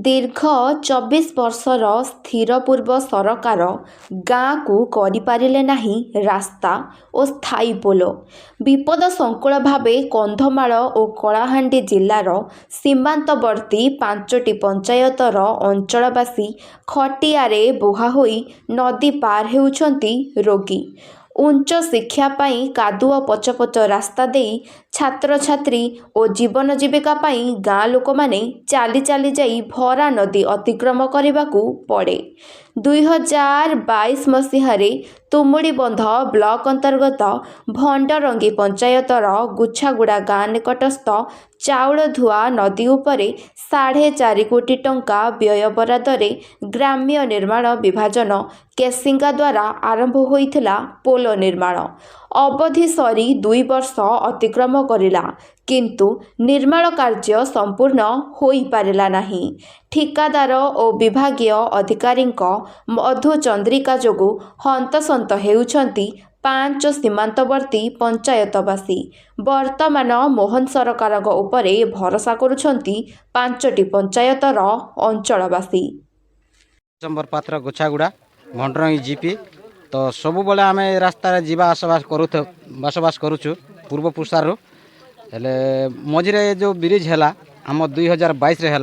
दीर्घ 24 वर्षर स्थिरपूर्व सरकार गाँ को करिपारिले नाही रास्ता और स्थायी पोल। विपद संकुल भावे कंधमाल और कलाहांडी जिलार सीमांतवर्ती 5टी पंचायतर अंचलवासी खटियारे बुहा होई नदी पार हेउछंती रोगी। उच्च शिक्षा पाई कादुआ पचपच रास्ता दे छात्र छात्री और जीवन जीविका पाई गाँ लोक माने चाली चाली जाई भरा नदी अतिक्रम करने को पड़े। 2022 मसीह तुमुड़ी बंध ब्लॉक अंतर्गत भंडरंगी पंचायतर गुछागुड़ा गाँ निकटस्थ चाउलधुआ नदी उपरे 4.5 कोटी टंका व्यय बरादरे ग्राम्य निर्माण विभाजन केसिंगा द्वारा आरंभ होइथिला पोल निर्माण अवधि सरी 2 वर्ष अतिक्रम करिला, किंतु निर्माण कार्य संपूर्ण होई पारिला नाही। ठिकादार और विभागीय अधिकारींक मधुचंद्रिका जोगु हंतसंत हेउछंती 5 सीमांतवर्ती पंचायतवासी। वर्तमान मोहन सरकार उपरे भरोसा करुछंती 5टी पंचायतर अंचलवासी। चंबर पात्र गुछागुड़ा भंडरंगी जीपी तो सब बेले आम रास्तार जीवा बसवास करुचु पूर्व पुरुषार हेले मझिरे जो ब्रिज है आम 2022 रे है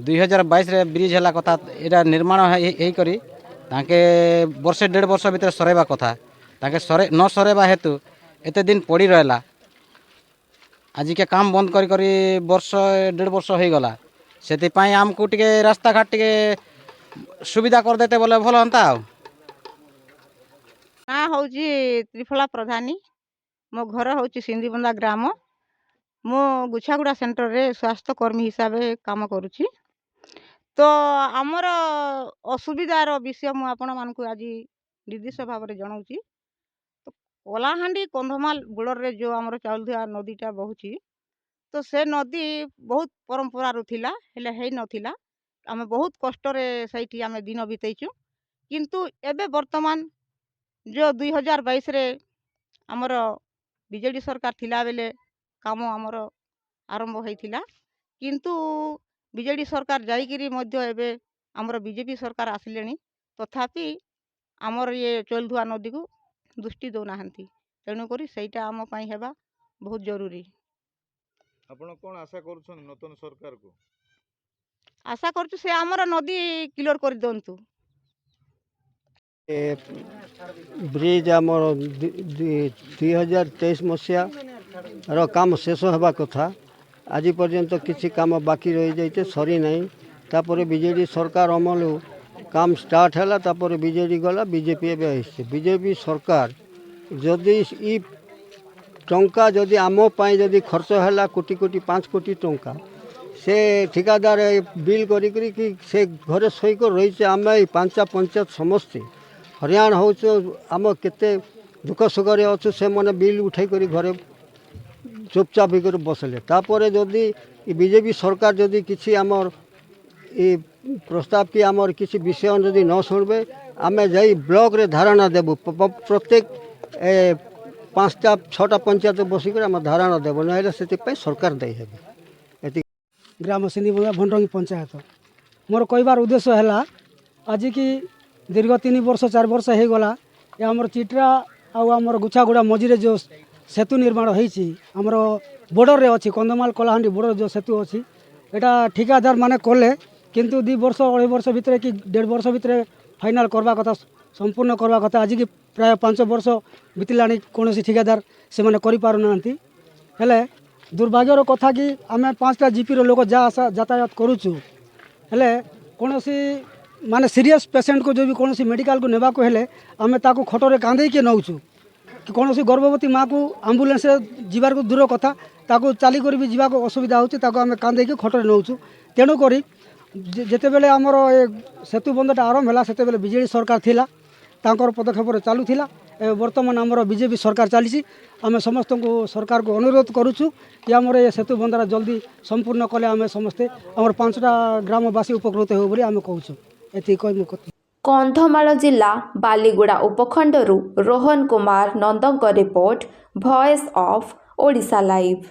2022 रे ब्रिज है कथा यहाँ निर्माण होकर वर्षे 1.5 वर्ष भितर सरेबा कथा न सरेबा हेतु एते दिन पड़ी रहा। आज के काम बंद करी वर्ष 1.5 वर्ष हो गला से आमको टिके रास्ता घाट टिके सुविधा कर देते बोले भल होता। ना हूँ त्रिफला प्रधानी मो घर हूँ सिंधीबंदा ग्राम मो गुछागुड़ा सेंटर रे स्वास्थ्य कर्मी हिसाब से काम करुच्ची। तो आमर असुविधार विषय मु आपण मानकु आज निर्दिष्ट भाव में जनाऊँगी। तो कलाहांडी कंधमाल बोर्डर रे जो आमर चाउलधुआ नदीटा बहुची तो से नदी बहुत परंपरा थिला हेले हेई नथिला आमे बहुत कष्ट रे सैठी आमे दिन बितैचु। किंतु एबे वर्तमान जो 2022 रे आमर बीजेडी सरकार थिला बेले काम आमर आरंभ होइथिला, किंतु बीजेडी सरकार जाइकिरी मध्य एबे आमर बीजेपी सरकार आसिलेनी तथापि आमर ये चाउलधुआ नदी को दृष्टि दो नाहंती। तेणु करी सेटा आम पई हेबा बहुत जरूरी। आपण कोन आशा करूछन नतन सरकार को? आशा करछु से आमर नदी क्लियर कर दंतु। ब्रिज आमर 2023 मसीहा काम शेष होगा कथा आज पर्यंत किसी काम बाकी रही जाइए सरी नहीं। तापर बीजेडी सरकार अमल काम स्टार्ट है तापर बीजेडी गला बीजेपी बीजेपी सरकार जदि ई टंका जदि आम पाई जदि खर्च है कोटी कोटी 5 कोटी टंका से ठिकादार बिल करी कि से घरे सहीक रही आम 5 पंचायत समस्ते हरियाणा हो आम केते दुख सुखरे अच्छु से मैंने बिल उठाई करी घरे चुपचाप होकर बसले। तापर जदि बीजेपी सरकार जदि किसी आमर प्रस्ताव की आमर किसी विषय जदि न शुणबे आम जाई ब्लॉक रे धारणा देबू प्रत्येक 5टा 6टा पंचायत बसिक आम धारणा देव ना सरकार दे हेबे। ग्राम सिंधीबंदा भंडरंगी पंचायत मोर कहबार उद्देश्य है आज की दीर्घ 3 वर्ष 4 वर्ष हो गला आमर चिट्रा आमर गुछागुड़ा मझिरे जो सेतु निर्माण होती आमर बॉर्डर रे अच्छी कंधमाल कलाहांडी बॉर्डर जो सेतु अच्छी एटा ठिकादार माने कले किंतु 2 वर्ष 2.5 वर्ष भितर कि 1.5 वर्ष भितर फाइनाल करवा कथा संपूर्ण करवा कथा आज की प्राय 5 वर्ष बीतला कौन ठिकादार से मैंने हेले दुर्भाग्यर कथा कि आम 5टा जीपी लोक जा आसा यातायात करुचु हेले कौन माने सीरियस पेसेंट को जो भी कौन मेडिकल को नेबा को हेले आमे ताको खटरे कांदे के नौचु कि कौन गर्भवती माँ को आम्बुलेंस जीवार को दूर कथा ताको चाली कर भी जीवा को असुविधा होची ताको आमे कांदे के खटरे नौचु। तेणु करी जेते बेले आमर सेतु बंधटा आरंभ है सेते बेले बीजेडी सरकार थिला तांकर पदक्षेप चालू थिला। वर्तमान आमर बीजेपी सरकार चली आम समस्त को सरकार को अनुरोध करुचु कि आमर ये सेतु बंधटा जल्दी संपूर्ण कले आम समस्ते आमर 5टा ग्रामवासी उपकृत हो बोली आम कहूँ। कंधमाल जिला बालीगुड़ा उपखंडरू रोहन कुमार नंदक report, voice of Odisha live.